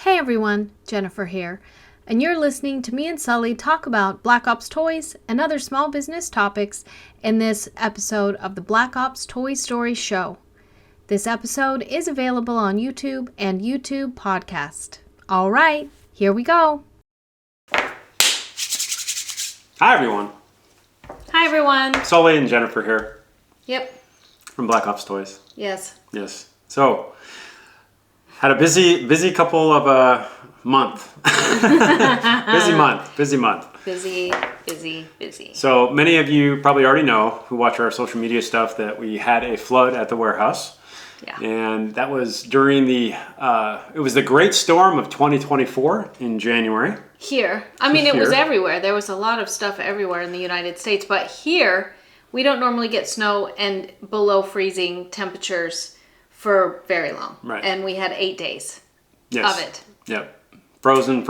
Hey everyone, Jennifer here, and you're listening to me and Sully talk about Black Ops toys and other small business topics in this episode of the Black Ops Toy Story show. This episode is available on YouTube and YouTube Podcast. All right, here we go. Hi everyone. Hi everyone. Sully and Jennifer here Yep. from Black Ops Toys. Yes. Yes. So, had a busy couple of month. Busy month. Busy. So many of you probably already know, who watch our social media stuff, that we had a flood at the warehouse. Yeah. And that was during it was the great storm of 2024 in January. Here. I mean, it was everywhere. There was a lot of stuff everywhere in the United States, but here we don't normally get snow and below freezing temperatures for very long. Right. And we had 8 days Yes. of it. Yep. Frozen.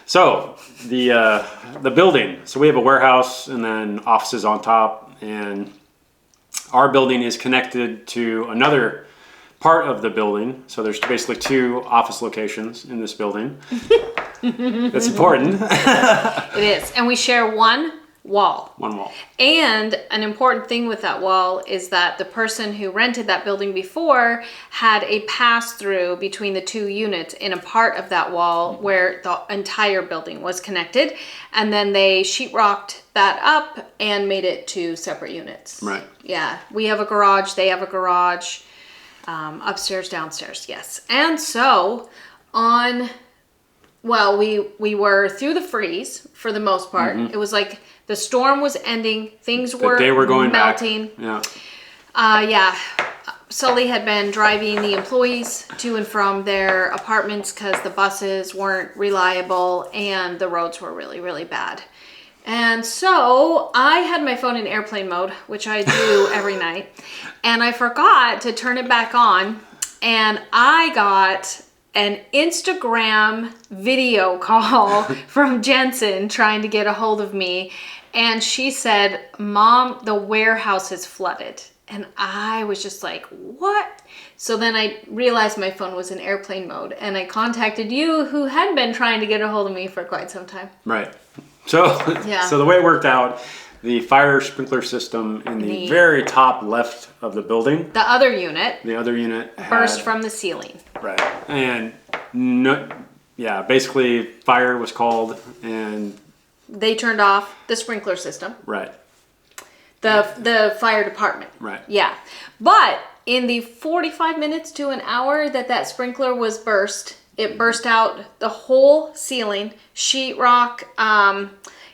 So the building. So we have a warehouse and then offices on top, and our building is connected to another part of the building. So there's basically two office locations in this building. That's important. It is. And we share one wall. One wall. And an important thing with that wall is that the person who rented that building before had a pass-through between the two units in a part of that wall where the entire building was connected. And then they sheetrocked that up and made it two separate units. Right. Yeah. We have a garage. They have a garage. Upstairs, downstairs. Yes. And so we were through the freeze for the most part. Mm-hmm. It was like the storm was ending. Things were They were going melting. Back. Yeah. Yeah. Sully had been driving the employees to and from their apartments because the buses weren't reliable and the roads were really, really bad. And so I had my phone in airplane mode, which I do every night, and I forgot to turn it back on, and I got an Instagram video call from Jensen trying to get a hold of me, and she said, "Mom, the warehouse is flooded." And I was just like, what? So then I realized my phone was in airplane mode, and I contacted you, who had been trying to get a hold of me for quite some time. Right. So, Yeah. So the way it worked out, the fire sprinkler system in the very top left of the building. The other unit burst from the ceiling. Right. And basically fire was called and They turned off the sprinkler system. right. The fire department. Right. Yeah. But in the 45 minutes to an hour that sprinkler was burst, it burst out the whole ceiling, sheetrock,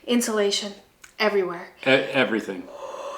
insulation, everywhere. Everything.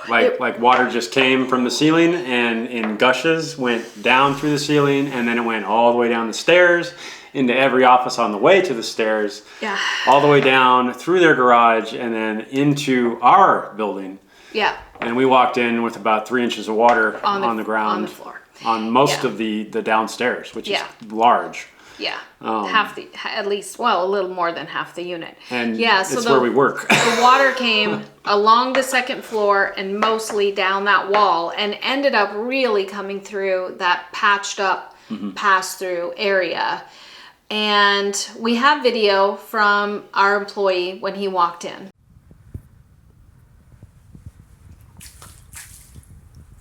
Like water just came from the ceiling and in gushes went down through the ceiling, and then it went all the way down the stairs into every office on the way to the stairs. Yeah. All the way down through their garage and then into our building. Yeah. And we walked in with about 3 inches of water on the ground. On the floor. On most of the downstairs, which is large. Yeah. A little more than half the unit. And so it's where we work. The water came along the second floor and mostly down that wall and ended up really coming through that patched up pass-through area. And we have video from our employee when he walked in.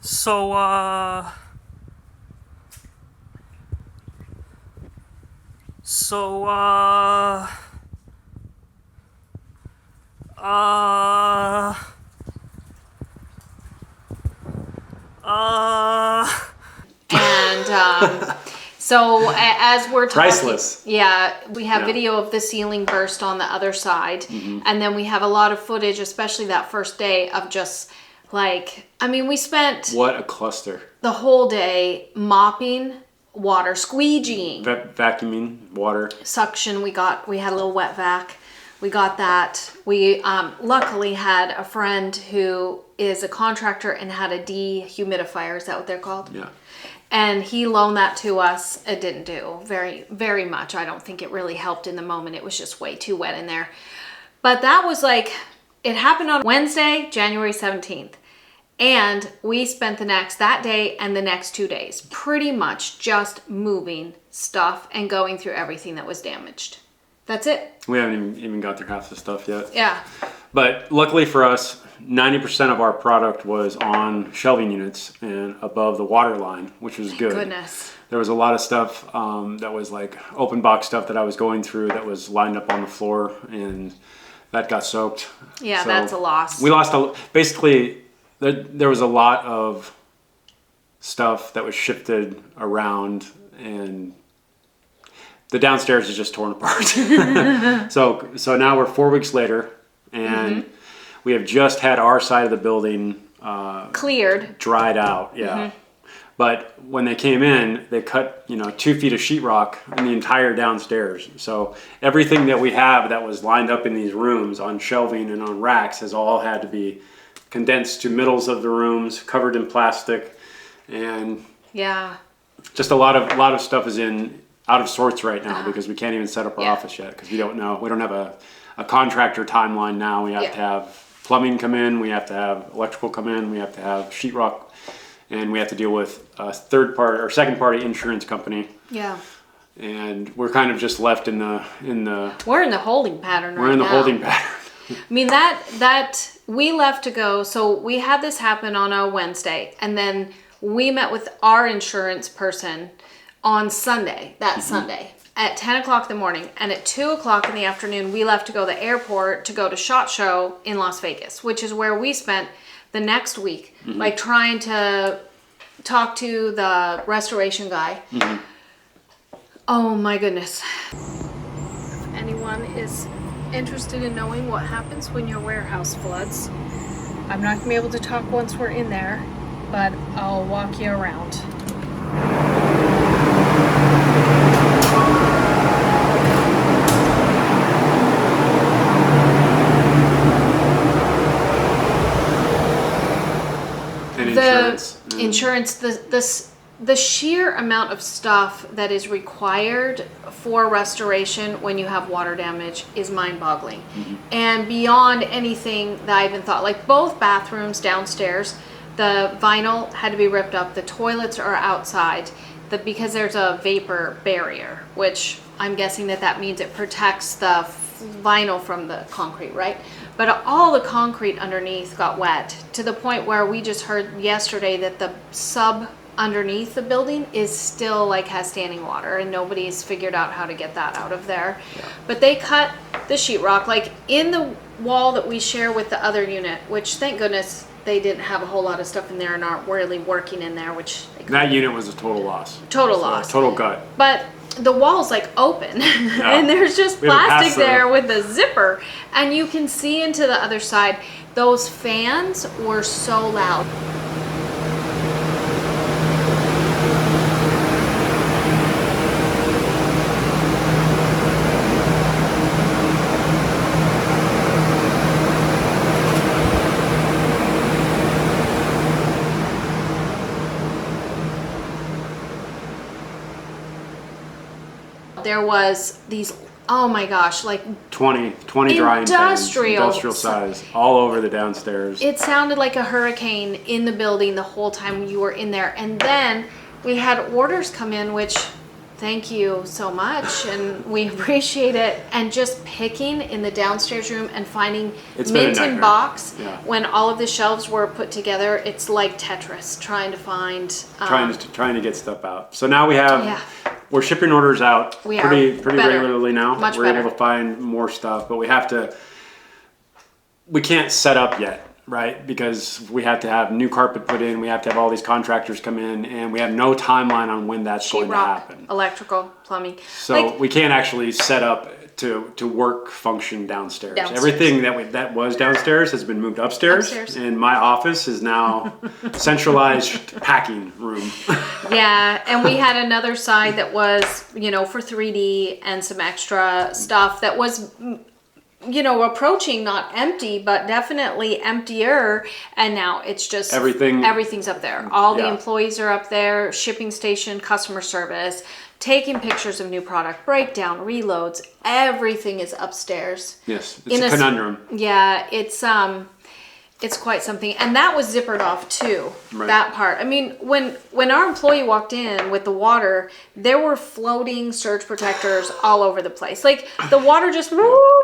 So, So as we're talking, Priceless. Yeah, we have video of the ceiling burst on the other side, and then we have a lot of footage, especially that first day, of just we spent What a cluster. the whole day mopping water, squeegeeing, Vacuuming water. suction. We had a little wet vac. We got that. We luckily had a friend who is a contractor and had a dehumidifier. Is that what they're called? Yeah. And he loaned that to us. It didn't do very, very much. I don't think it really helped in the moment. It was just way too wet in there. But that was it happened on Wednesday, January 17th. And we spent that day and the next 2 days pretty much just moving stuff and going through everything that was damaged. That's it. We haven't even got through half the stuff yet. Yeah. But luckily for us, 90% of our product was on shelving units and above the water line, which was good. Goodness. There was a lot of stuff that was like open box stuff that I was going through that was lined up on the floor, and that got soaked. Yeah, So that's a loss. we lost basically there was a lot of stuff that was shifted around, and the downstairs is just torn apart. So now we're 4 weeks later, and we have just had our side of the building cleared, dried out. Yeah. But when they came in, they cut 2 feet of sheetrock in the entire downstairs. So everything that we have that was lined up in these rooms on shelving and on racks has all had to be condensed to middles of the rooms, covered in plastic, and just a lot of stuff is out of sorts right now because we can't even set up our office yet because we don't know. We don't have a contractor timeline now. We have to have plumbing come in, we have to have electrical come in, we have to have sheetrock, and we have to deal with a third party or second party insurance company. Yeah. And we're kind of just left in the we're in the holding pattern right now. We're in the holding pattern. I mean that we left to go, so we had this happen on a Wednesday, and then we met with our insurance person on Sunday, Sunday, at 10 o'clock in the morning, and at 2 o'clock in the afternoon, we left to go to the airport to go to SHOT Show in Las Vegas, which is where we spent the next week, like trying to talk to the restoration guy. Oh my goodness. If anyone is interested in knowing what happens when your warehouse floods, I'm not gonna be able to talk once we're in there, but I'll walk you around. Insurance, the sheer amount of stuff that is required for restoration when you have water damage is mind-boggling, and beyond anything that I even thought. Like both bathrooms downstairs, the vinyl had to be ripped up. The toilets are outside, because there's a vapor barrier, which I'm guessing that means it protects the vinyl from the concrete, right? But all the concrete underneath got wet to the point where we just heard yesterday that the sub underneath the building is still has standing water, and nobody's figured out how to get that out of there. But they cut the sheetrock in the wall that we share with the other unit, which thank goodness they didn't have a whole lot of stuff in there and aren't really working in there, which that unit was a total loss. Total gut. But the wall's open and there's just plastic there with the zipper, and you can see into the other side. Those fans were so loud. There was these, oh my gosh, 20 drying fans, industrial size, all over the downstairs. It sounded like a hurricane in the building the whole time you were in there. And then we had orders come in, which thank you so much, and we appreciate it. And just picking in the downstairs room and finding mint in box when all of the shelves were put together, it's like Tetris trying to find trying to get stuff out. So now we have we're shipping orders out pretty regularly now. Much we're able to find more stuff, but we can't set up yet, right? Because we have to have new carpet put in, we have to have all these contractors come in, and we have no timeline on when that's going to happen. Electrical, plumbing. So we can't actually set up to work function downstairs. Everything that was downstairs has been moved upstairs. And my office is now centralized packing room. Yeah, and we had another side that was, for 3D and some extra stuff that was, approaching not empty, but definitely emptier. And now it's just everything's up there. All the employees are up there, shipping station, customer service, taking pictures of new product, breakdown, reloads, everything is upstairs. Yes, it's a conundrum. Yeah, it's it's quite something. And that was zippered off too, Right. that part. I mean, when our employee walked in with the water, there were floating surge protectors all over the place. Like the water just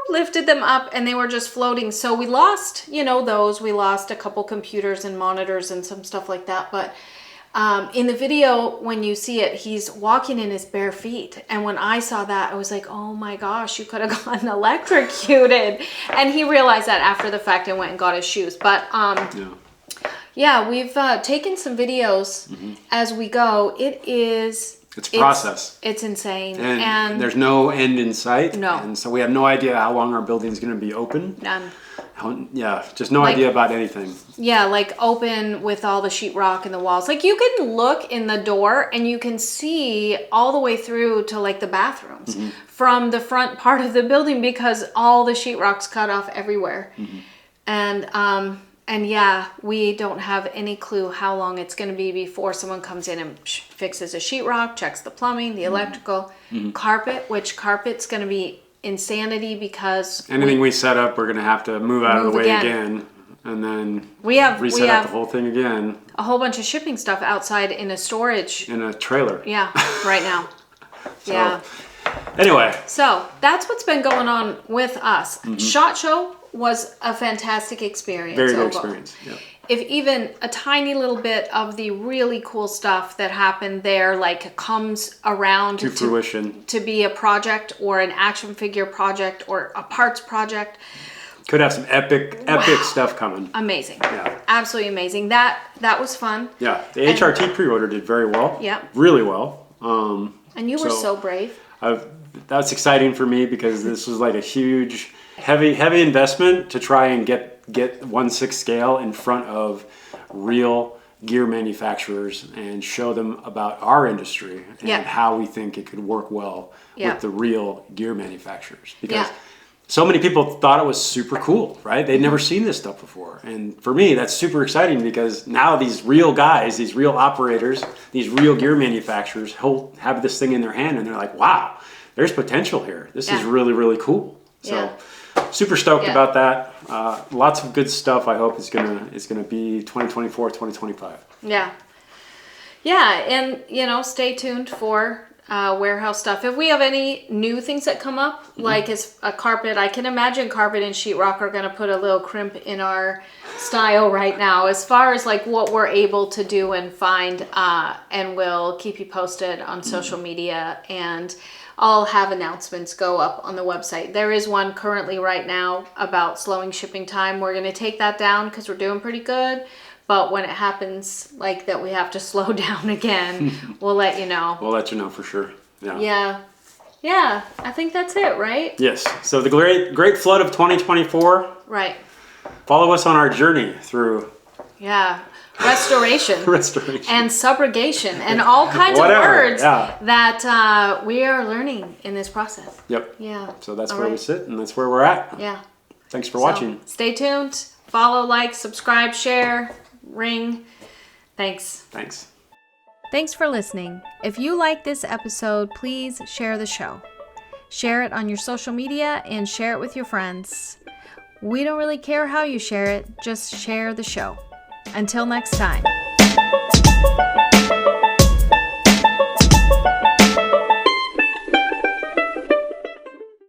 lifted them up and they were just floating. So we lost, those. We lost a couple computers and monitors and some stuff like that. But in the video, when you see it, he's walking in his bare feet. And when I saw that, I was like, oh my gosh, you could have gotten electrocuted. And he realized that after the fact and went and got his shoes. But yeah, we've taken some videos as we go. It's a process. It's insane. And there's no end in sight. No. And so we have no idea how long our building is going to be open. None. Yeah, just no idea about anything. Yeah, like open with all the sheetrock and the walls. Like you can look in the door and you can see all the way through to like the bathrooms from the front part of the building because all the sheetrock's cut off everywhere. And yeah, we don't have any clue how long it's going to be before someone comes in and fixes a sheetrock, checks the plumbing, the electrical, carpet's going to be insanity because anything we set up, we're going to have to move out of the way again and then reset up the whole thing again. A whole bunch of shipping stuff outside in a storage. In a trailer. Yeah, right now. So, anyway. So that's what's been going on with us. SHOT Show was a fantastic experience. Very good experience. Yeah. If even a tiny little bit of the really cool stuff that happened there comes around to fruition to be a project or an action figure project or a parts project, could have some epic stuff coming. Amazing. Yeah. Absolutely amazing. That was fun. Yeah. The HRT pre-order did very well. Yeah. Really well. And you were so brave. That's exciting for me because this was like a huge, heavy investment to try and get 1/6 scale in front of real gear manufacturers and show them about our industry and how we think it could work well with the real gear manufacturers. Because so many people thought it was super cool, right? They'd never seen this stuff before. And for me, that's super exciting because now these real guys, these real operators, these real gear manufacturers have this thing in their hand and they're like, wow, there's potential here. This is really, really cool. So super stoked about that. Lots of good stuff. I hope is gonna be 2024, 2025. Yeah. And stay tuned for warehouse stuff. If we have any new things that come up, like as a carpet, I can imagine carpet and sheetrock are going to put a little crimp in our style right now. As far as like what we're able to do and find, and we'll keep you posted on social media, and I'll have announcements go up on the website. There is one currently right now about slowing shipping time. We're going to take that down because we're doing pretty good. But when it happens like that, we have to slow down again. We'll let you know. We'll let you know for sure. Yeah. I think that's it, right? Yes. So the great flood of 2024. Right. Follow us on our journey through. Restoration. Restoration. And subrogation and all kinds of words that we are learning in this process. Yep. Yeah. So that's where we sit and that's where we're at. Yeah. Thanks for watching. Stay tuned. Follow, like, subscribe, share, ring. Thanks. Thanks for listening. If you like this episode, please share the show. Share it on your social media and share it with your friends. We don't really care how you share it, just share the show. Until next time.